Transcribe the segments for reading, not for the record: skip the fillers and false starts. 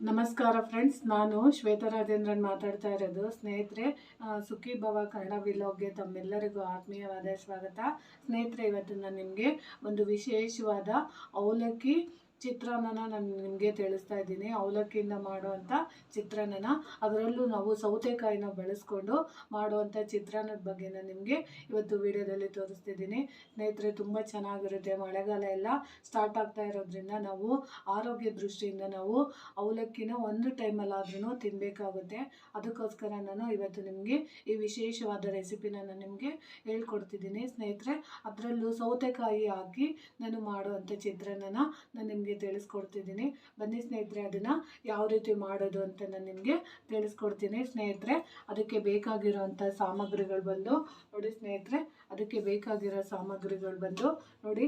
ನಮಸ್ಕಾರ ಫ್ರೆಂಡ್ಸ್, ನಾನು ಶ್ವೇತಾ ರಾಜೇಂದ್ರನ್ ಮಾತಾಡ್ತಾ ಇರೋದು. ಸ್ನೇಹಿತರೆ, ಸುಖಿ ಭವ ಕನ್ನಡ ವಿಲಾಗ್ಗೆ ತಮ್ಮೆಲ್ಲರಿಗೂ ಆತ್ಮೀಯವಾದ ಸ್ವಾಗತ. ಸ್ನೇಹಿತರೆ, ಇವತ್ತು ನಾನು ನಿಮಗೆ ಒಂದು ವಿಶೇಷವಾದ ಅವಲಕ್ಕಿ ಚಿತ್ರಾನ್ನ ನಾನು ನಿಮಗೆ ತಿಳಿಸ್ತಾ ಇದ್ದೀನಿ. ಅವಲಕ್ಕಿಯಿಂದ ಮಾಡುವಂಥ ಚಿತ್ರಾನ್ನ, ಅದರಲ್ಲೂ ನಾವು ಸೌತೆಕಾಯಿನ ಬಳಸ್ಕೊಂಡು ಮಾಡುವಂಥ ಚಿತ್ರಾನ್ನದ ಬಗ್ಗೆ ನಾನು ನಿಮಗೆ ಇವತ್ತು ವಿಡಿಯೋದಲ್ಲಿ ತೋರಿಸ್ತಿದ್ದೀನಿ. ಸ್ನೇಹಿತರೆ, ತುಂಬ ಚೆನ್ನಾಗಿರುತ್ತೆ. ಮಳೆಗಾಲ ಎಲ್ಲ ಸ್ಟಾರ್ಟ್ ಆಗ್ತಾ ಇರೋದ್ರಿಂದ ನಾವು ಆರೋಗ್ಯ ದೃಷ್ಟಿಯಿಂದ ನಾವು ಅವಲಕ್ಕಿನ ಒಂದು ಟೈಮಲ್ಲಾದ್ರೂ ತಿನ್ನಬೇಕಾಗುತ್ತೆ. ಅದಕ್ಕೋಸ್ಕರ ನಾನು ಇವತ್ತು ನಿಮಗೆ ಈ ವಿಶೇಷವಾದ ರೆಸಿಪಿನ ನಾನು ನಿಮಗೆ ಹೇಳ್ಕೊಡ್ತಿದ್ದೀನಿ. ಸ್ನೇಹಿತರೆ, ಅದರಲ್ಲೂ ಸೌತೆಕಾಯಿ ಹಾಕಿ ನಾನು ಮಾಡುವಂಥ ಚಿತ್ರಾನ್ನ ನಾನು ನಿಮಗೆ ತಿಳಿಸ್ಕೊಡ್ತಿದ್ದೀನಿ. ಬನ್ನಿ ಸ್ನೇಹಿತರೆ, ಅದನ್ನು ಯಾವ ರೀತಿ ಮಾಡೋದು ಅಂತ ನಾನು ನಿಮಗೆ ತಿಳಿಸ್ಕೊಡ್ತೀನಿ. ಸ್ನೇಹಿತರೆ, ಅದಕ್ಕೆ ಬೇಕಾಗಿರೋವಂಥ ಸಾಮಗ್ರಿಗಳು ಬಂದು ನೋಡಿ. ಸ್ನೇಹಿತರೆ, ಅದಕ್ಕೆ ಬೇಕಾಗಿರೋ ಸಾಮಗ್ರಿಗಳು ಬಂದು ನೋಡಿ.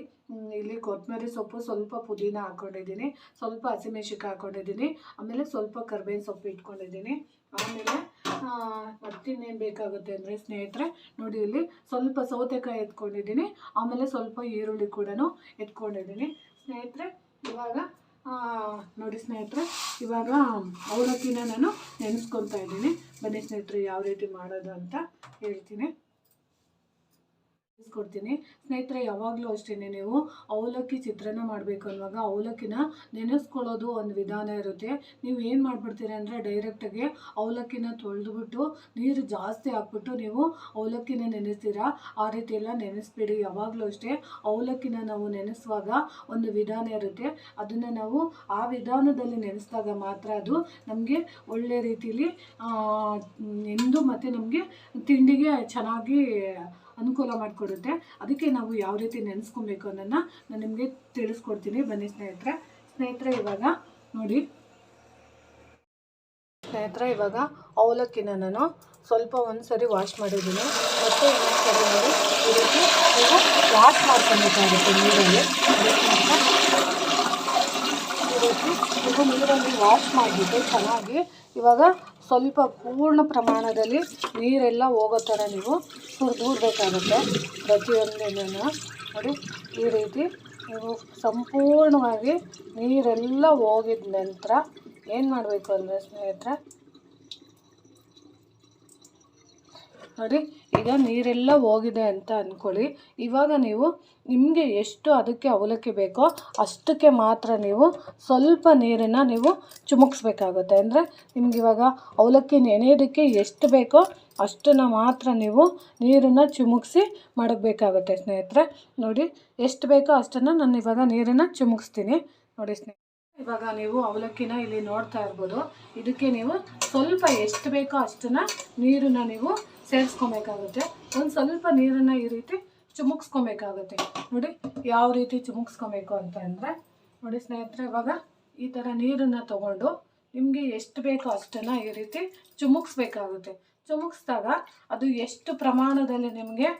ಇಲ್ಲಿ ಕೊತ್ತಂಬರಿ ಸೊಪ್ಪು, ಸ್ವಲ್ಪ ಪುದೀನ ಹಾಕ್ಕೊಂಡಿದ್ದೀನಿ, ಸ್ವಲ್ಪ ಹಸಿಮೆಣಸಿನ್ಕಾಯಿ ಹಾಕ್ಕೊಂಡಿದ್ದೀನಿ, ಆಮೇಲೆ ಸ್ವಲ್ಪ ಕರ್ಬೇವಿನ ಸೊಪ್ಪು ಇಟ್ಕೊಂಡಿದ್ದೀನಿ. ಆಮೇಲೆ ಮತ್ತಿನ್ನೇನು ಬೇಕಾಗುತ್ತೆ ಅಂದರೆ ಸ್ನೇಹಿತರೆ ನೋಡಿ, ಇಲ್ಲಿ ಸ್ವಲ್ಪ ಸೌತೆಕಾಯಿ ಎತ್ಕೊಂಡಿದ್ದೀನಿ, ಆಮೇಲೆ ಸ್ವಲ್ಪ ಈರುಳ್ಳಿ ಕೂಡ ಎತ್ಕೊಂಡಿದ್ದೀನಿ. ಸ್ನೇಹಿತರೆ, ಇವಾಗ ನೋಡಿ ಸ್ನೇಹಿತರೆ, ಇವಾಗ ಅವಲಕ್ಕಿನ ನಾನು ನೆನೆಸ್ಕೊತಾ ಇದ್ದೀನಿ. ಬನ್ನಿ ಸ್ನೇಹಿತರೆ, ಯಾವ ರೀತಿ ಮಾಡೋದು ಅಂತ ಹೇಳ್ತೀನಿ, ಕೊಡ್ತೀನಿ. ಸ್ನೇಹಿತರೆ, ಯಾವಾಗಲೂ ಅಷ್ಟೇ, ನೀವು ಅವಲಕ್ಕಿ ಚಿತ್ರಾನ್ನ ಮಾಡಬೇಕು ಅನ್ನುವಾಗ ಅವಲಕ್ಕಿನ ನೆನೆಸ್ಕೊಳ್ಳೋದು ಒಂದು ವಿಧಾನ ಇರುತ್ತೆ. ನೀವು ಏನು ಮಾಡಿಬಿಡ್ತೀರಿ ಅಂದರೆ ಡೈರೆಕ್ಟಾಗಿ ಅವಲಕ್ಕಿನ ತೊಳೆದುಬಿಟ್ಟು ನೀರು ಜಾಸ್ತಿ ಹಾಕ್ಬಿಟ್ಟು ನೀವು ಅವಲಕ್ಕಿನ ನೆನೆಸ್ತೀರಾ. ಆ ರೀತಿ ಎಲ್ಲ ನೆನೆಸ್ಬೇಡಿ. ಯಾವಾಗಲೂ ಅಷ್ಟೇ, ಅವಲಕ್ಕಿನ ನಾವು ನೆನೆಸುವಾಗ ಒಂದು ವಿಧಾನ ಇರುತ್ತೆ. ಅದನ್ನು ನಾವು ಆ ವಿಧಾನದಲ್ಲಿ ನೆನೆಸಿದಾಗ ಮಾತ್ರ ಅದು ನಮಗೆ ಒಳ್ಳೆ ರೀತಿಯಲ್ಲಿ ನೆಂದು ಮತ್ತು ನಮಗೆ ತಿಂಡಿಗೆ ಚೆನ್ನಾಗಿ ಅನುಕೂಲ ಮಾಡಿಕೊಡುತ್ತೆ. ಅದಕ್ಕೆ ನಾವು ಯಾವ ರೀತಿ ನೆನೆಸ್ಕೊಬೇಕು ಅನ್ನೋದನ್ನ ನಾನು ನಿಮಗೆ ತಿಳಿಸ್ಕೊಡ್ತೀನಿ. ಬನ್ನಿ ಸ್ನೇಹಿತರೆ, ಇವಾಗ ನೋಡಿ ಸ್ನೇಹಿತರೆ, ಇವಾಗ ಅವಲಕ್ಕಿನ ನಾನು ಸ್ವಲ್ಪ ಒಂದು ವಾಶ್ ಮಾಡಿದ್ದೀನಿ. ಮತ್ತು ಇನ್ನೊಂದು ನೋಡಿ, ಈ ರೀತಿ ನೀವು ವಾಶ್ ಮಾಡ್ಕೊಬೇಕಾಗುತ್ತೆ ನೀರಲ್ಲಿ. ಈ ರೀತಿ ನೀವು ನೀರಲ್ಲಿ ವಾಶ್ ಮಾಡಿಬಿಟ್ಟು ಚೆನ್ನಾಗಿ ಇವಾಗ ಸ್ವಲ್ಪ ಪೂರ್ಣ ಪ್ರಮಾಣದಲ್ಲಿ ನೀರೆಲ್ಲ ಹೋಗೋ ಥರ ನೀವು ಹುರಿದ್ಬಿಡ್ಬೇಕಾಗುತ್ತೆ. ಪ್ರತಿಯೊಂದನ್ನು ನೋಡಿ, ಈ ರೀತಿ ನೀವು ಸಂಪೂರ್ಣವಾಗಿ ನೀರೆಲ್ಲ ಹೋಗಿದ ನಂತರ ಏನು ಮಾಡಬೇಕು ಅಂದರೆ ಸ್ನೇಹಿತರೆ ನೋಡಿ, ಈಗ ನೀರೆಲ್ಲ ಹೋಗಿದೆ ಅಂತ ಅಂದ್ಕೊಳ್ಳಿ. ಇವಾಗ ನೀವು ನಿಮಗೆ ಎಷ್ಟು ಅದಕ್ಕೆ ಅವಲಕ್ಕಿ ಬೇಕೋ ಅಷ್ಟಕ್ಕೆ ಮಾತ್ರ ನೀವು ಸ್ವಲ್ಪ ನೀರನ್ನು ನೀವು ಚಿಮುಕ್ಸ್ಬೇಕಾಗುತ್ತೆ. ಅಂದರೆ ನಿಮ್ಗೆ ಇವಾಗ ಅವಲಕ್ಕಿ ನೆನೆಯೋದಕ್ಕೆ ಎಷ್ಟು ಬೇಕೋ ಅಷ್ಟನ್ನು ಮಾತ್ರ ನೀವು ನೀರನ್ನು ಚಿಮುಕ್ಸಿ ಮಾಡಬೇಕಾಗುತ್ತೆ. ಸ್ನೇಹಿತರೆ ನೋಡಿ, ಎಷ್ಟು ಬೇಕೋ ಅಷ್ಟನ್ನು ನಾನು ಇವಾಗ ನೀರನ್ನು ಚಿಮುಕ್ಸ್ತೀನಿ. ನೋಡಿ ಸ್ನೇಹಿತರೆ, ಇವಾಗ ನೀವು ಅವಲಕ್ಕಿನ ಇಲ್ಲಿ ನೋಡ್ತಾ ಇರ್ಬೋದು. ಇದಕ್ಕೆ ನೀವು ಸ್ವಲ್ಪ ಎಷ್ಟು ಬೇಕೋ ಅಷ್ಟನ್ನು ನೀರನ್ನು ನೀವು ಸೇರಿಸ್ಕೊಬೇಕಾಗುತ್ತೆ. ಒಂದು ಸ್ವಲ್ಪ ನೀರನ್ನು ಈ ರೀತಿ ಚಿಮುಕ್ಸ್ಕೊಬೇಕಾಗುತ್ತೆ. ನೋಡಿ ಯಾವ ರೀತಿ ಚಿಮುಕ್ಸ್ಕೊಬೇಕು ಅಂತ ಅಂದರೆ ನೋಡಿ ಸ್ನೇಹಿತರೆ, ಇವಾಗ ಈ ಥರ ನೀರನ್ನು ತಗೊಂಡು ನಿಮಗೆ ಎಷ್ಟು ಬೇಕೋ ಅಷ್ಟನ್ನು ಈ ರೀತಿ ಚಿಮುಕ್ಸ್ಬೇಕಾಗುತ್ತೆ. ಚಿಮುಕ್ಸಿದಾಗ ಅದು ಎಷ್ಟು ಪ್ರಮಾಣದಲ್ಲಿ ನಿಮಗೆ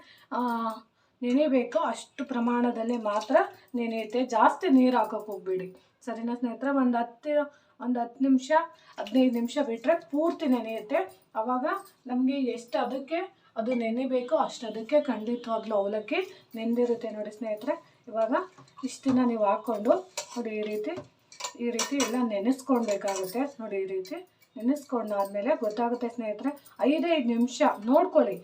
ನೆನೆಯಬೇಕೋ ಅಷ್ಟು ಪ್ರಮಾಣದಲ್ಲಿ ಮಾತ್ರ ನೆನೆಯುತ್ತೆ. ಜಾಸ್ತಿ ನೀರು ಹಾಕೋಕೆ ಹೋಗಬೇಡಿ, ಸರಿನಾ ಸ್ನೇಹಿತರೆ? ಒಂದು 10 ನಿಮಿಷ 15 ನಿಮಿಷ ಬಿಟ್ಟರೆ ಪೂರ್ತಿ ನೆನೆಯುತ್ತೆ. ಆವಾಗ ನಮಗೆ ಎಷ್ಟು ಅದಕ್ಕೆ ಅದು ನೆನೆಬೇಕೋ ಅಷ್ಟು ಅದಕ್ಕೆ ಖಂಡಿತವಾಗ್ಲೂ ಅವಲಕ್ಕಿ ನೆಂದಿರುತ್ತೆ. ನೋಡಿ ಸ್ನೇಹಿತರೆ, ಇವಾಗ ಇಷ್ಟನ್ನ ನೀವು ಹಾಕ್ಕೊಂಡು ನೋಡಿ ಈ ರೀತಿ ಎಲ್ಲ ನೆನೆಸ್ಕೊಳ್ಬೇಕಾಗುತ್ತೆ. ನೋಡಿ, ಈ ರೀತಿ ನೆನೆಸ್ಕೊಂಡಾದ್ಮೇಲೆ ಗೊತ್ತಾಗುತ್ತೆ ಸ್ನೇಹಿತರೆ. 5 ನಿಮಿಷ ನೋಡ್ಕೊಳ್ಳಿ.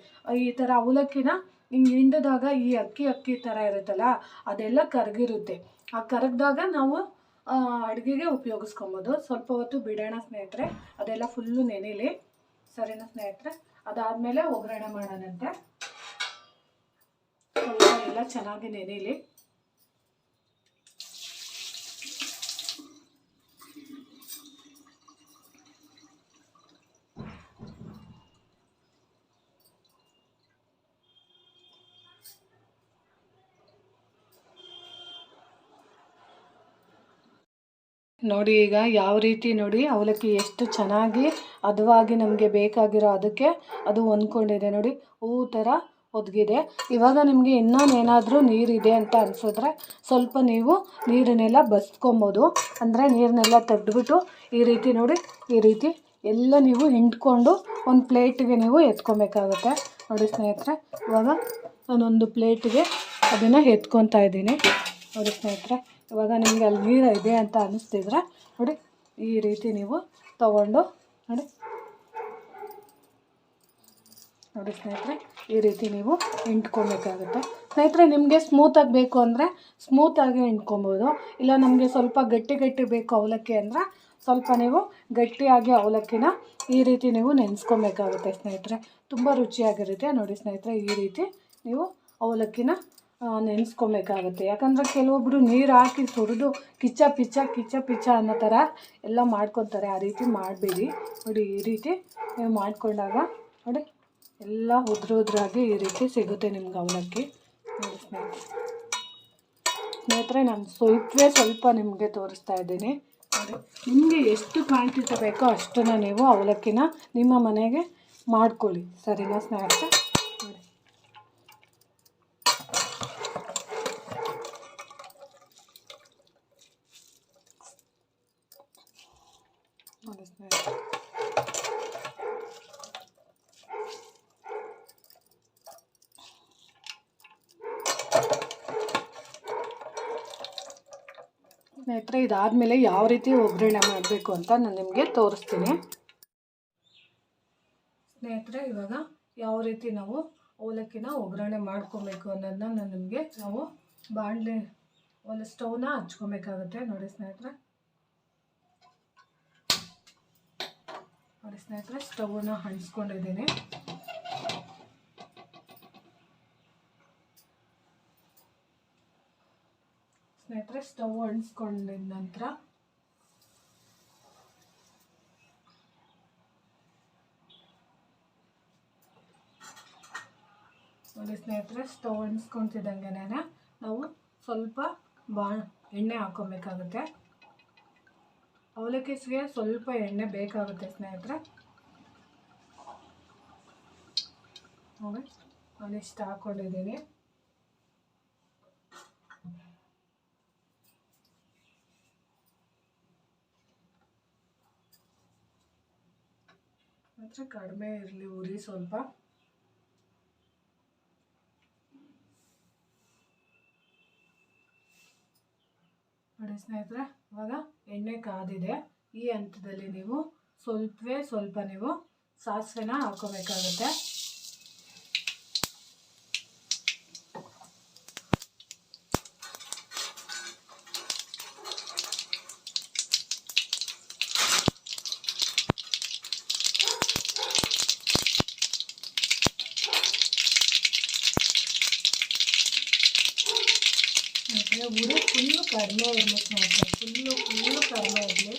ಈ ಥರ ಅವಲಕ್ಕಿನ ಹಿಂಗೆ ಹಿಂಡಿದಾಗ ಈ ಅಕ್ಕಿ ಥರ ಇರುತ್ತಲ್ಲ, ಅದೆಲ್ಲ ಕರಗಿರುತ್ತೆ. ಆ ಕರಗಿದಾಗ ನಾವು ಅಡುಗೆಗೆ ಉಪಯೋಗಿಸ್ಕೊಬೋದು. ಸ್ವಲ್ಪ ಹೊತ್ತು ಬಿಡೋಣ ಸ್ನೇಹಿತರೆ, ಅದೆಲ್ಲ ಫುಲ್ಲು ನೆನೆಯಲಿ, ಸರಿನಾ ಸ್ನೇಹಿತರೆ? ಅದಾದಮೇಲೆ ಒಗ್ಗರಣೆ ಮಾಡೋಣಂತೆ. ಎಲ್ಲ ಚೆನ್ನಾಗಿ ನೆನೆಯಲಿ. ನೋಡಿ, ಈಗ ಯಾವ ರೀತಿ ನೋಡಿ ಅವಲಕ್ಕಿ ಎಷ್ಟು ಚೆನ್ನಾಗಿ ಹದವಾಗಿ ನಮಗೆ ಬೇಕಾಗಿರೋ ಅದಕ್ಕೆ ಅದು ಹೊಂದ್ಕೊಂಡಿದೆ. ನೋಡಿ, ಹೂ ಥರ ಒದಗಿದೆ. ಇವಾಗ ನಿಮಗೆ ಇನ್ನೊಂದೇನಾದರೂ ನೀರಿದೆ ಅಂತ ಅನಿಸಿದ್ರೆ ಸ್ವಲ್ಪ ನೀವು ನೀರನ್ನೆಲ್ಲ ಬಸ್ಕೊಬೋದು. ಅಂದರೆ ನೀರನ್ನೆಲ್ಲ ತೆಗೆದುಬಿಟ್ಟು ಈ ರೀತಿ ನೋಡಿ, ಈ ರೀತಿ ಎಲ್ಲ ನೀವು ಹಿಂಡ್ಕೊಂಡು ಒಂದು ಪ್ಲೇಟಿಗೆ ನೀವು ಎತ್ಕೊಬೇಕಾಗುತ್ತೆ. ನೋಡಿ ಸ್ನೇಹಿತರೆ, ಇವಾಗ ನಾನೊಂದು ಪ್ಲೇಟಿಗೆ ಅದನ್ನು ಎತ್ಕೊತಾ ಇದ್ದೀನಿ. ನೋಡಿ ಸ್ನೇಹಿತರೆ, ಇವಾಗ ನಿಮಗೆ ಅಲ್ಲಿ ನೀರು ಇದೆ ಅಂತ ಅನ್ನಿಸ್ತಿದ್ರೆ ನೋಡಿ, ಈ ರೀತಿ ನೀವು ತಗೊಂಡು ನೋಡಿ ಸ್ನೇಹಿತರೆ, ಈ ರೀತಿ ನೀವು ಹಿಂಡ್ಕೊಬೇಕಾಗುತ್ತೆ. ಸ್ನೇಹಿತರೆ, ನಿಮಗೆ ಸ್ಮೂತಾಗಿ ಬೇಕು ಅಂದರೆ ಸ್ಮೂತಾಗಿ ಹಿಂಡ್ಕೊಬೋದು. ಇಲ್ಲ ನಮಗೆ ಸ್ವಲ್ಪ ಗಟ್ಟಿ ಬೇಕು ಅವಲಕ್ಕಿ ಅಂದರೆ ಸ್ವಲ್ಪ ನೀವು ಗಟ್ಟಿಯಾಗಿ ಅವಲಕ್ಕಿನ ಈ ರೀತಿ ನೀವು ನೆನೆಸ್ಕೊಬೇಕಾಗುತ್ತೆ ಸ್ನೇಹಿತರೆ. ತುಂಬ ರುಚಿಯಾಗಿರುತ್ತೆ. ನೋಡಿ ಸ್ನೇಹಿತರೆ, ಈ ರೀತಿ ನೀವು ಅವಲಕ್ಕಿನ ನೆನೆಸ್ಕೊಬೇಕಾಗುತ್ತೆ. ಯಾಕಂದರೆ ಕೆಲವೊಬ್ಬರು ನೀರು ಹಾಕಿ ಸುರಿದು ಕಿಚ್ಚ ಪಿಚ್ಚ ಅನ್ನೋ ಥರ ಎಲ್ಲ ಮಾಡ್ಕೊತಾರೆ. ಆ ರೀತಿ ಮಾಡಬೇಡಿ. ನೋಡಿ, ಈ ರೀತಿ ನೀವು ಮಾಡಿಕೊಂಡಾಗ ನೋಡಿ ಎಲ್ಲ ಉದ್ರಾಗಿ ಈ ರೀತಿ ಸಿಗುತ್ತೆ ನಿಮ್ಗೆ ಅವಲಕ್ಕಿ. ನೋಡಿ ಸ್ನೇಹಿತರೆ, ನಾನು ಸ್ವಲ್ಪ ನಿಮಗೆ ತೋರಿಸ್ತಾ ಇದ್ದೀನಿ. ನೋಡಿ, ನಿಮಗೆ ಎಷ್ಟು ಕ್ವಾಂಟಿಟಿ ಬೇಕೋ ಅಷ್ಟನ್ನು ನೀವು ಅವಲಕ್ಕಿನ ನಿಮ್ಮ ಮನೆಗೆ ಮಾಡ್ಕೊಳ್ಳಿ. ಸರಿನಾ ಸ್ನೇಹಿತರೆ? ನೋಡಿ ಸ್ನೇಹಿತರೆ, ಸ್ನೇಹಿತರೆ, ಇದಾದಮೇಲೆ ಯಾವ ರೀತಿ ಒಗ್ಗರಣೆ ಮಾಡಬೇಕು ಅಂತ ನಾನು ನಿಮಗೆ ತೋರಿಸ್ತೀನಿ. ಸ್ನೇಹಿತರೆ, ಇವಾಗ ಯಾವ ರೀತಿ ನಾವು ಅವಲಕ್ಕಿನ ಒಗ್ಗರಣೆ ಮಾಡ್ಕೊಬೇಕು ಅನ್ನೋದನ್ನ ನಾನು ನಿಮಗೆ ನಾವು ಬಾಣಲೆ ಸ್ಟವ್ನ ಹಚ್ಕೊಬೇಕಾಗುತ್ತೆ. ನೋಡಿ ಸ್ನೇಹಿತರೆ, ಸ್ಟವ್ನ ಹಂಚ್ಕೊಂಡಿದ್ದೀನಿ. ಸ್ನೇಹಿತರೆ, ಸ್ಟವ್ ಅಂಟಿಸ್ಕೊಂಡಿದ ನಂತರ ನೋಡಿ ಸ್ನೇಹಿತರೆ, ಸ್ಟವ್ ಅಂಟಿಸ್ಕೊತಿದ್ದಂಗೆ ನಾವು ಸ್ವಲ್ಪ ಎಣ್ಣೆ ಹಾಕ್ಕೊಬೇಕಾಗುತ್ತೆ. ಅವಲಕ್ಕಿಗೆ ಸ್ವಲ್ಪ ಎಣ್ಣೆ ಬೇಕಾಗುತ್ತೆ ಸ್ನೇಹಿತರೆ. ನೋಡಿ, ನಾನು ಇಷ್ಟು ಹಾಕ್ಕೊಂಡಿದ್ದೀನಿ. ಮಾತ್ರ ಕಡಿಮೆ ಇರಲಿ ಉರಿ ಸ್ವಲ್ಪ. ನೋಡಿ ಸ್ನೇಹಿತರೆ, ಇವಾಗ ಎಣ್ಣೆ ಕಾದಿದೆ. ಈ ಹಂತದಲ್ಲಿ ನೀವು ಸ್ವಲ್ಪ ನೀವು ಸಾಸಿವೆನ ಹಾಕೋಬೇಕಾಗುತ್ತೆ. ಉರಿ ಫುಲ್ಲು ಕಡಿಮೆ ಇರಲಿ ಸ್ನೇಹಿತರೆ, ಫುಲ್ಲು ಕಡಿಮೆ ಇರಲಿ.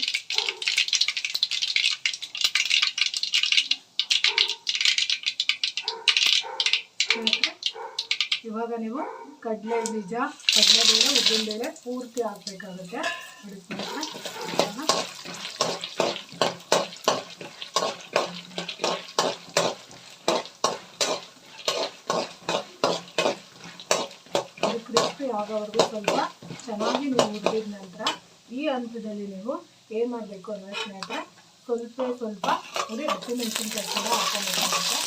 ಇವಾಗ ನೀವು ಕಡಲೆಬೇಳೆ, ಉದ್ದಿನಬೇಳೆ ಪೂರ್ತಿ ಹಾಕಬೇಕಾಗುತ್ತೆ. ನೋಡಿ ಸ್ನೇಹಿತರೆ, ಕ್ರಿಸ್ಪಿ ಆಗೋವರೆಗೂ ಸ್ವಲ್ಪ ಚೆನ್ನಾಗಿ ನೀವು ಹುರಿದ ನಂತರ ಈ ಹಂತದಲ್ಲಿ ನೀವು ಏನು ಮಾಡಬೇಕು ಅಂದರೆ ಸ್ನೇಹಿತರೆ, ಸ್ವಲ್ಪ ನೋಡಿ ಹಸಿಮೆಣಸಿನಕಾಯಿ ಕೂಡ ಹಾಕೋಬೇಕಾಗುತ್ತೆ.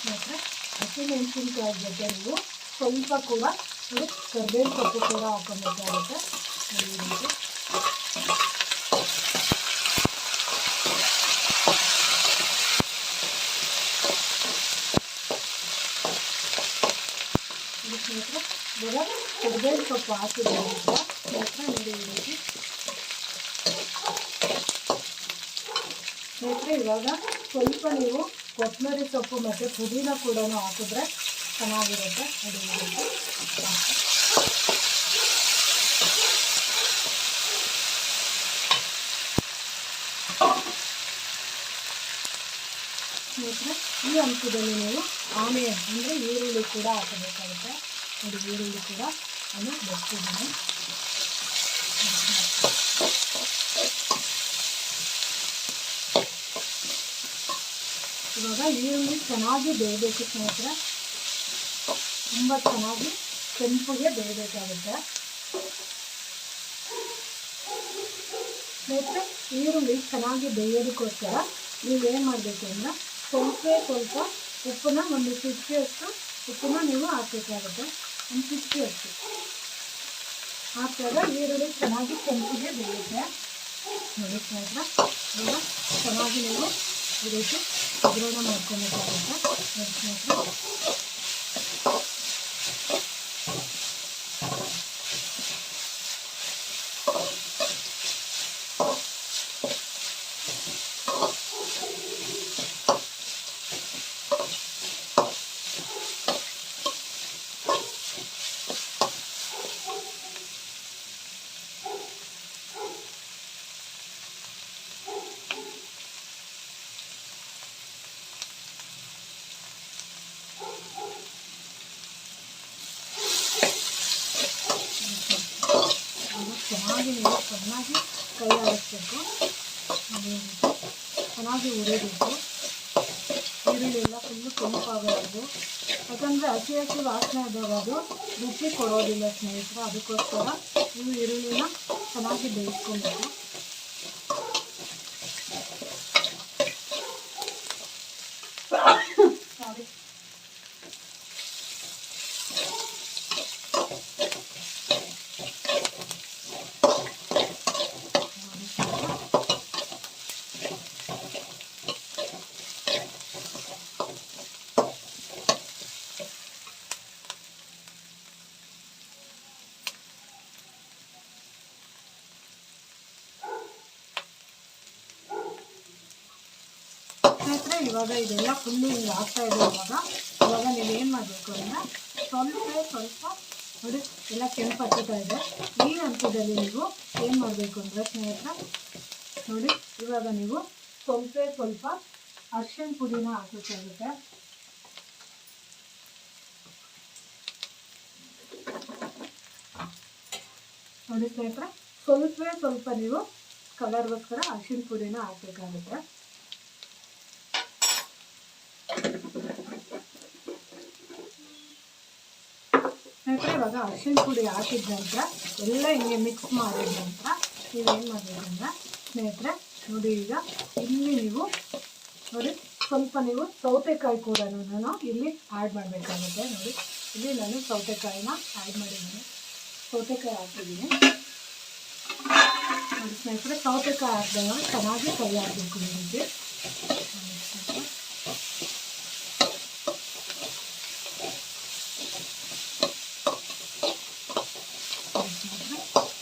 ಸ್ನೇಹಿತರೆ, ಹಸಿಮೆಣಸಿನಕಾಯಿ ಜೊತೆ ನೀವು ಸ್ವಲ್ಪ ಕೂಡ ನೋಡಿ ಕರಿಬೇವು ಸೊಪ್ಪು ಕೂಡ ಹಾಕೋಬೇಕಾಗುತ್ತೆ. ಈ ರೀತಿ ಸ್ನೇಹಿತರೆ, ಇವಾಗ ಕರಿಬೇವು ಸೊಪ್ಪು ಹಾಕಿದ್ರೆ ಸ್ನೇಹಿತರೆ ನೋಡಿ ಈ ರೀತಿ. ಸ್ನೇಹಿತರೆ, ಇವಾಗ ಸ್ವಲ್ಪ ನೀವು ಕೊತ್ತಂಬರಿ ಸೊಪ್ಪು ಮತ್ತು ಪುದೀನ ಕೂಡ ಹಾಕಿದ್ರೆ ಚೆನ್ನಾಗಿರುತ್ತೆ. ನೋಡಿ ಈ ರೀತಿ ಸ್ನೇಹಿತರೆ, ಈ ಹಂತದಲ್ಲಿ ನೀವು ಆನಿಯನ್ ಅಂದರೆ ಈರುಳ್ಳಿ ಕೂಡ ಹಾಕಬೇಕಾಗುತ್ತೆ. ನೋಡಿ ಈರುಳ್ಳಿ ಕೂಡ ನಾನು ಬೆಳೆಸಿದ್ದೀನಿ. ಇವಾಗ ಈರುಳ್ಳಿ ಚೆನ್ನಾಗಿ ಬೇಯಬೇಕು ಸ್ನೇಹಿತರೆ, ತುಂಬ ಚೆನ್ನಾಗಿ ಕೆಂಪುಗೆ ಬೇಯಬೇಕಾಗುತ್ತೆ. ಸ್ನೇಹಿತರೆ, ಈರುಳ್ಳಿ ಚೆನ್ನಾಗಿ ಬೇಯೋದಕ್ಕೋಸ್ಕರ ನೀವೇನು ಮಾಡಬೇಕು ಅಂದರೆ ಸ್ವಲ್ಪ ಉಪ್ಪನ್ನ ಒಂದು ಚಿಟಿಕೆಯಷ್ಟು ಉಪ್ಪನ್ನ ನೀವು ಹಾಕಬೇಕಾಗುತ್ತೆ. ಒಂದು ಚಿಟಿಕೆಯಷ್ಟು ಹಾಕಿದಾಗ ಈರುಳ್ಳಿ ಚೆನ್ನಾಗಿ ಕೆಂಪಿಗೆ ಬೇಯುತ್ತೆ. ನೋಡಿ ಸ್ನೇಹಿತರೆ, ಈಗ ಚೆನ್ನಾಗಿ ನೀವು ಈ ರೀತಿ ಒಗ್ಗರಣೆ ಮಾಡ್ಕೊಬೇಕಾಗುತ್ತೆ. ನೋಡಿ ಸ್ನೇಹಿತರೆ, ಚೆನ್ನಾಗಿ ನೀವು ಚೆನ್ನಾಗಿ ಕೈ ಆಡಿಸ್ಬೇಕು. ಚೆನ್ನಾಗಿ ಹುರಿಬೇಕು. ಈರುಳ್ಳಿ ಎಲ್ಲ ಫುಲ್ಲು ಕೆಂಪಾಗಬಾರ್ದು, ಯಾಕಂದರೆ ಹಸಿ ಹಸಿ ವಾಸನೆ ಆದಾಗ ಅದು ರುಚಿ ಕೊಡೋದಿಲ್ಲ ಸ್ನೇಹಿತರೆ. ಅದಕ್ಕೋಸ್ಕರ ನೀವು ಈರುಳ್ಳಿನ ಚೆನ್ನಾಗಿ ಬೇಯಿಸ್ಕೊಬೇಕು. ಸಾರಿ, ಸ್ನೇಹಿತರೆ, ಇವಾಗ ಇದೆಲ್ಲ ಫುಲ್ಲು ಹಿಂಗೆ ಆಗ್ತಾ ಇದೆ. ಇವಾಗ ನೀವೇನು ಮಾಡಬೇಕು ಅಂದರೆ ಸ್ವಲ್ಪ ನೋಡಿ ಎಲ್ಲ ಕೆಂಪು ಹಚ್ಚುತ್ತಾ ಇದೆ. ಈ ಹಂತದಲ್ಲಿ ನೀವು ಏನು ಮಾಡಬೇಕು ಅಂದರೆ ಸ್ನೇಹಿತರೆ, ನೋಡಿ ಇವಾಗ ನೀವು ಸ್ವಲ್ಪ ಅರಿಶಿಣ ಪುಡಿನ ಹಾಕಬೇಕಾಗುತ್ತೆ. ನೋಡಿ ಸ್ನೇಹಿತರೆ, ಸ್ವಲ್ಪ ನೀವು ಕಲರ್ಗೋಸ್ಕರ ಅರಿಶಿಣ ಪುಡಿನ ಹಾಕಬೇಕಾಗುತ್ತೆ. ಸ್ನೇಹಿತರೆ, ಇವಾಗ ಅರಿಶಿಣ ಪುಡಿ ಹಾಕಿದ ನಂತರ ಎಲ್ಲ ಹಿಂಗೆ ಮಿಕ್ಸ್ ಮಾಡಿದ ನಂತರ ನೀವೇನು ಮಾಡಬೇಕಂದ್ರೆ ಸ್ನೇಹಿತರೆ, ನೋಡಿ ಈಗ ಇಲ್ಲಿ ನೀವು ನೋಡಿ ಸ್ವಲ್ಪ ನೀವು ಸೌತೆಕಾಯಿ ಕೂಡ ಇಲ್ಲಿ ಆ್ಯಡ್ ಮಾಡಬೇಕಾಗುತ್ತೆ. ನೋಡಿ ಇಲ್ಲಿ ನಾನು ಸೌತೆಕಾಯಿನ ಆ್ಯಡ್ ಮಾಡಿದ್ದೀನಿ, ಸೌತೆಕಾಯಿ ಹಾಕಿದ್ದೀನಿ. ನೋಡಿ ಸ್ನೇಹಿತರೆ, ಸೌತೆಕಾಯಿ ಹಾಕಿದಾಗ ಚೆನ್ನಾಗಿ ಕೈ ಹಾಕಬೇಕು. ಈ ರೀತಿ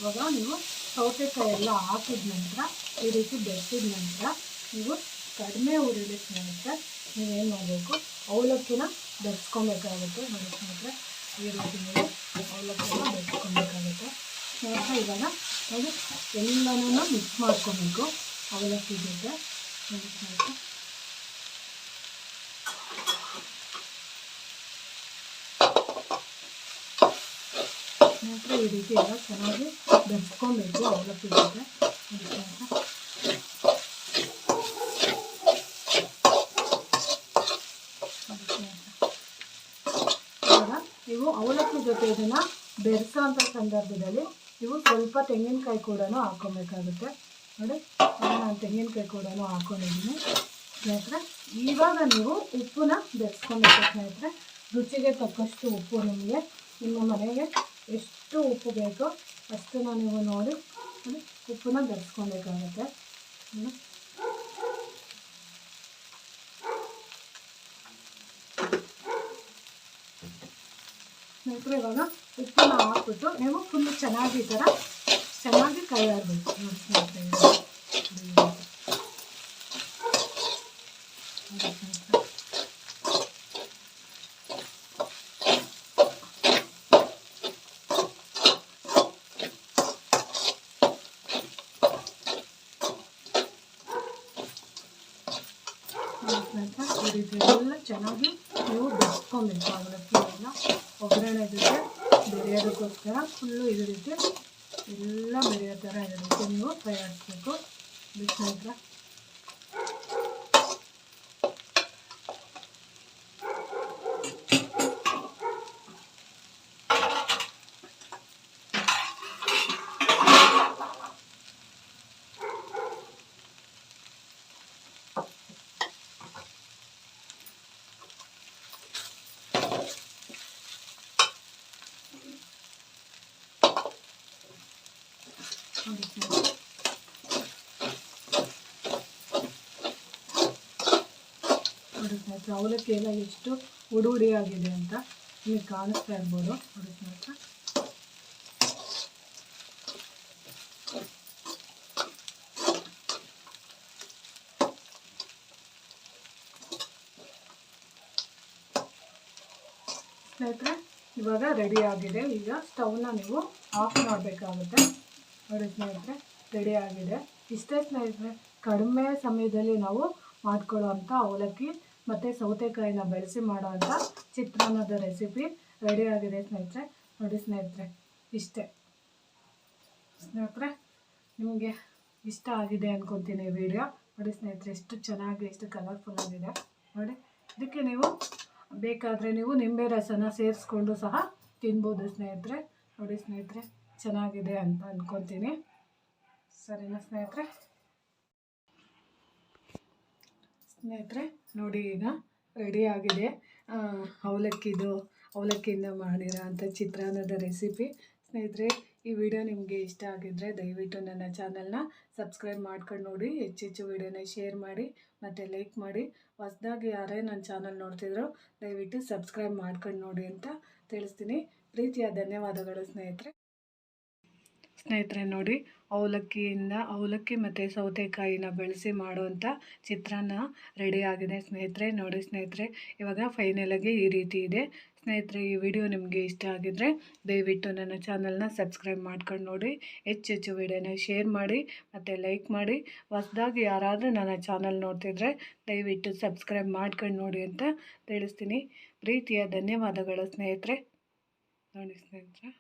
ಇವಾಗ ನೀವು ಸೌತೆಕಾಯಿ ಎಲ್ಲ ಹಾಕಿದ ನಂತರ ಈ ರೀತಿ ಬೆರೆಸಿದ ನಂತರ ನೀವು ಕಡಿಮೆ ಉರಿಲಿ ಸ್ನೇಹಿತರೆ ನೀವೇನು ಮಾಡಬೇಕು, ಅವಲಕ್ಕಿನ ಬೆರೆಸ್ಕೊಬೇಕಾಗುತ್ತೆ. ನೋಡಿ ಸ್ನೇಹಿತರೆ, ಈ ರೀತಿ ನೀವು ಅವಲಕ್ಕಿನ ಬೆರೆಸ್ಕೊಬೇಕಾಗುತ್ತೆ. ಸ್ನೇಹಿತರೆ, ಇವಾಗ ನೋಡಿ ಎಲ್ಲನೂ ಮಿಕ್ಸ್ ಮಾಡ್ಕೊಬೇಕು ಅವಲಕ್ಕಿ ಜೊತೆ. ನೋಡಿ ಸ್ನೇಹಿತರೆ, ಈ ರೀತಿ ಎಲ್ಲ ಚೆನ್ನಾಗಿ ಬೆರೆಸ್ಕೊಬೇಕು ಅವಲಕ್ಕಿ ಜೊತೆ. ಇವಾಗ ನೀವು ಅವಲಕ್ಕಿ ಜೊತೆ ಇದನ್ನು ಬೆರೆಸೋಂಥ ಸಂದರ್ಭದಲ್ಲಿ ನೀವು ಸ್ವಲ್ಪ ತೆಂಗಿನಕಾಯಿ ಕೂಡ ಹಾಕ್ಕೊಬೇಕಾಗುತ್ತೆ. ನೋಡಿ, ನಾನು ತೆಂಗಿನಕಾಯಿ ಕೂಡ ಹಾಕ್ಕೊಂಡಿದ್ದೀನಿ ಸ್ನೇಹಿತರೆ. ಇವಾಗ ನೀವು ಉಪ್ಪನ್ನ ಬೆರೆಸ್ಕೊಬೇಕು ಸ್ನೇಹಿತರೆ. ರುಚಿಗೆ ತಕ್ಕಷ್ಟು ಉಪ್ಪು, ನಿಮಗೆ ನಿಮ್ಮ ಮನೆಗೆ ಎಷ್ಟು ಉಪ್ಪು ಬೇಕೋ ಅಷ್ಟನ್ನು ನೀವು ನೋಡಿ ಉಪ್ಪನ್ನ ಬೆರೆಸ್ಕೊಬೇಕಾಗುತ್ತೆ. ಸ್ನೇಹಿತರೆ, ಇವಾಗ ಉಪ್ಪನ್ನ ಹಾಕ್ಬಿಟ್ಟು ನೀವು ಫುಲ್ಲು ಚೆನ್ನಾಗಿ ಈ ಥರ ಚೆನ್ನಾಗಿ ಕೈ ಆಡಬೇಕು. ನೋಡಿ ಸ್ನೇಹಿತರೆ, ಈ ರೀತಿ ಎಲ್ಲ ಚೆನ್ನಾಗಿ ನೀವು ಬೆರೆಸ್ಕೊಬೇಕು. ಅವಲಕ್ಕಿ ಎಲ್ಲ ಒಗ್ಗರಣೆ ಜೊತೆ ಬೆರೆಯೋದಕ್ಕೋಸ್ಕರ ಫುಲ್ಲು ಇದೇ ರೀತಿ ಎಲ್ಲ ಬೆರೆಯೋ ಥರ ಇದೇ ರೀತಿ ನೀವು ತಯಾರಿಸ್ಬೇಕು. ಸ್ನೇಹಿತರೆ, ನೋಡಿ ಸ್ನೇಹಿತರೆ ಅವಲಕ್ಕಿ ಎಲ್ಲ ಎಷ್ಟು ಹುಡಿ ಆಗಿದೆ ಅಂತ ನಿಮಗೆ ಕಾಣಿಸ್ತಾ ಇರ್ಬೋದು ನೋಡಿ ಸ್ನೇಹಿತರೆ. ಸ್ನೇಹಿತರೆ ಇವಾಗ ರೆಡಿ ಆಗಿದೆ. ಈಗ ಸ್ಟವ್ನ ನೀವು ಆಫ್ ಮಾಡಬೇಕಾಗುತ್ತೆ ನೋಡಿ ಸ್ನೇಹಿತರೆ. ರೆಡಿ ಆಗಿದೆ. ಇಷ್ಟೇ ಸ್ನೇಹಿತರೆ, ಕಡಿಮೆ ಸಮಯದಲ್ಲಿ ನಾವು ಮಾಡ್ಕೊಳ್ಳೋ ಅಂಥ ಅವಲಕ್ಕಿ ಮತ್ತು ಸೌತೆಕಾಯಿನ ಬೆಳೆಸಿ ಮಾಡೋ ಅಂಥ ಚಿತ್ರಾನ್ನದ ರೆಸಿಪಿ ರೆಡಿ ಆಗಿದೆ ಸ್ನೇಹಿತರೆ. ನೋಡಿ ಸ್ನೇಹಿತರೆ, ಇಷ್ಟೇ ಸ್ನೇಹಿತರೆ. ನಿಮಗೆ ಇಷ್ಟ ಆಗಿದೆ ಅಂದ್ಕೊತೀನಿ ವಿಡಿಯೋ. ನೋಡಿ ಸ್ನೇಹಿತರೆ, ಎಷ್ಟು ಚೆನ್ನಾಗಿ ಎಷ್ಟು ಕಲರ್ಫುಲ್ ಆಗಿದೆ ನೋಡಿ. ಇದಕ್ಕೆ ನೀವು ಬೇಕಾದರೆ ನೀವು ನಿಂಬೆ ರಸನ ಸೇರಿಸ್ಕೊಂಡು ಸಹ ತಿನ್ಬೋದು ಸ್ನೇಹಿತರೆ. ನೋಡಿ ಸ್ನೇಹಿತರೆ, ಚೆನ್ನಾಗಿದೆ ಅಂತ ಅಂದ್ಕೊತೀನಿ. ಸರಿನಾ ಸ್ನೇಹಿತರೆ? ಸ್ನೇಹಿತರೆ ನೋಡಿ, ಈಗ ರೆಡಿ ಆಗಿದೆ ಅವಲಕ್ಕಿಯಿಂದ ಮಾಡಿರೋ ಅಂಥ ಚಿತ್ರಾನ್ನದ ರೆಸಿಪಿ. ಸ್ನೇಹಿತರೆ, ಈ ವಿಡಿಯೋ ನಿಮಗೆ ಇಷ್ಟ ಆಗಿದ್ದರೆ ದಯವಿಟ್ಟು ನನ್ನ ಚಾನಲ್ನ ಸಬ್ಸ್ಕ್ರೈಬ್ ಮಾಡ್ಕೊಂಡು ನೋಡಿ, ಹೆಚ್ಚೆಚ್ಚು ವಿಡಿಯೋನ ಶೇರ್ ಮಾಡಿ ಮತ್ತು ಲೈಕ್ ಮಾಡಿ. ಹೊಸದಾಗಿ ಯಾರೇ ನನ್ನ ಚಾನಲ್ ನೋಡ್ತಿದ್ರು ದಯವಿಟ್ಟು ಸಬ್ಸ್ಕ್ರೈಬ್ ಮಾಡ್ಕೊಂಡು ನೋಡಿ ಅಂತ ತಿಳಿಸ್ತೀನಿ. ಪ್ರೀತಿಯ ಧನ್ಯವಾದಗಳು ಸ್ನೇಹಿತರೆ. ಸ್ನೇಹಿತರೆ ನೋಡಿ, ಅವಲಕ್ಕಿ ಮತ್ತು ಸೌತೆಕಾಯಿನ ಬೆಳೆಸಿ ಮಾಡುವಂಥ ಚಿತ್ರಾನ್ನ ರೆಡಿ ಆಗಿದೆ ಸ್ನೇಹಿತರೆ. ನೋಡಿ ಸ್ನೇಹಿತರೆ, ಇವಾಗ ಫೈನಲಾಗಿ ಈ ರೀತಿ ಇದೆ ಸ್ನೇಹಿತರೆ. ಈ ವಿಡಿಯೋ ನಿಮಗೆ ಇಷ್ಟ ಆಗಿದ್ದರೆ ದಯವಿಟ್ಟು ನನ್ನ ಚಾನಲ್ನ ಸಬ್ಸ್ಕ್ರೈಬ್ ಮಾಡ್ಕೊಂಡು ನೋಡಿ, ಹೆಚ್ಚೆಚ್ಚು ವಿಡಿಯೋನ ಶೇರ್ ಮಾಡಿ ಮತ್ತು ಲೈಕ್ ಮಾಡಿ. ಹೊಸದಾಗಿ ಯಾರಾದರೂ ನನ್ನ ಚಾನಲ್ ನೋಡ್ತಿದ್ರೆ ದಯವಿಟ್ಟು ಸಬ್ಸ್ಕ್ರೈಬ್ ಮಾಡ್ಕೊಂಡು ನೋಡಿ ಅಂತ ತಿಳಿಸ್ತೀನಿ. ಪ್ರೀತಿಯ ಧನ್ಯವಾದಗಳು ಸ್ನೇಹಿತರೆ. ನೋಡಿ ಸ್ನೇಹಿತರೆ.